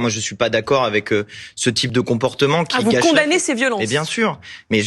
Moi, je suis pas d'accord avec ce type de comportement qui vous condamnez ces violences. Mais bien sûr. Mais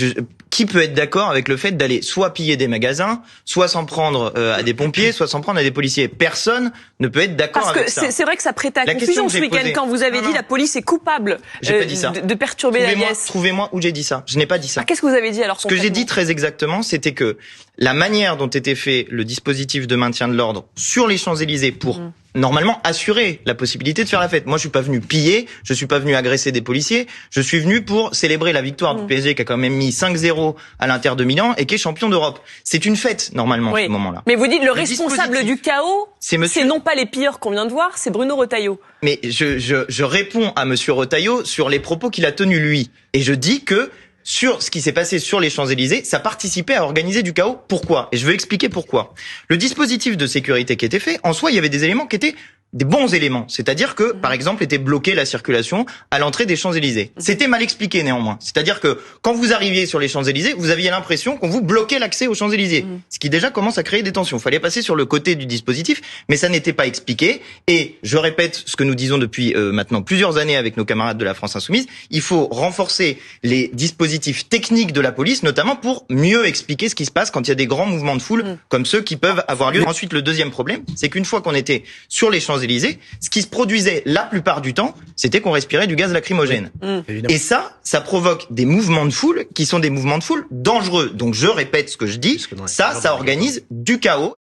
qui peut être d'accord avec le fait d'aller soit piller des magasins, soit s'en prendre à des pompiers, soit s'en prendre à des policiers? Personne ne peut être d'accord avec ça. Parce que c'est vrai que ça prête à confusion ce week-end quand vous avez dit la police est coupable de perturber la liesse. Trouvez-moi où j'ai dit ça. Je n'ai pas dit ça. Qu'est-ce que vous avez dit alors? Ce que j'ai dit très exactement, c'était que la manière dont était fait le dispositif de maintien de l'ordre sur les Champs-Élysées pour normalement assurer la possibilité de faire la fête. Moi, je suis pas venu piller, je suis pas venu agresser des policiers, je suis venu pour célébrer la victoire du PSG qui a quand même mis 5-0 à l'Inter de Milan et qui est champion d'Europe. C'est une fête normalement à ce moment-là. Mais vous dites le responsable du chaos, c'est non pas les pilleurs qu'on vient de voir, c'est Bruno Retailleau. Mais je réponds à monsieur Retailleau sur les propos qu'il a tenus lui et je dis que sur ce qui s'est passé sur les Champs-Élysées, ça participait à organiser du chaos. Pourquoi? Et je veux expliquer pourquoi. Le dispositif de sécurité qui était fait, en soi, il y avait des éléments qui étaient des bons éléments. C'est-à-dire que, par exemple, était bloquée la circulation à l'entrée des Champs-Élysées. C'était mal expliqué, néanmoins. C'est-à-dire que, quand vous arriviez sur les Champs-Élysées, vous aviez l'impression qu'on vous bloquait l'accès aux Champs-Élysées. Ce qui déjà commence à créer des tensions. Il fallait passer sur le côté du dispositif, mais ça n'était pas expliqué. Et je répète ce que nous disons depuis maintenant plusieurs années avec nos camarades de la France Insoumise. Il faut renforcer les dispositifs techniques de la police, notamment pour mieux expliquer ce qui se passe quand il y a des grands mouvements de foule, comme ceux qui peuvent avoir lieu. Ensuite, le deuxième problème, c'est qu'une fois qu'on était sur les Champs-Élysées, ce qui se produisait la plupart du temps, c'était qu'on respirait du gaz lacrymogène. Et ça provoque des mouvements de foule qui sont des mouvements de foule dangereux. Donc je répète ce que je dis, ça organise du chaos.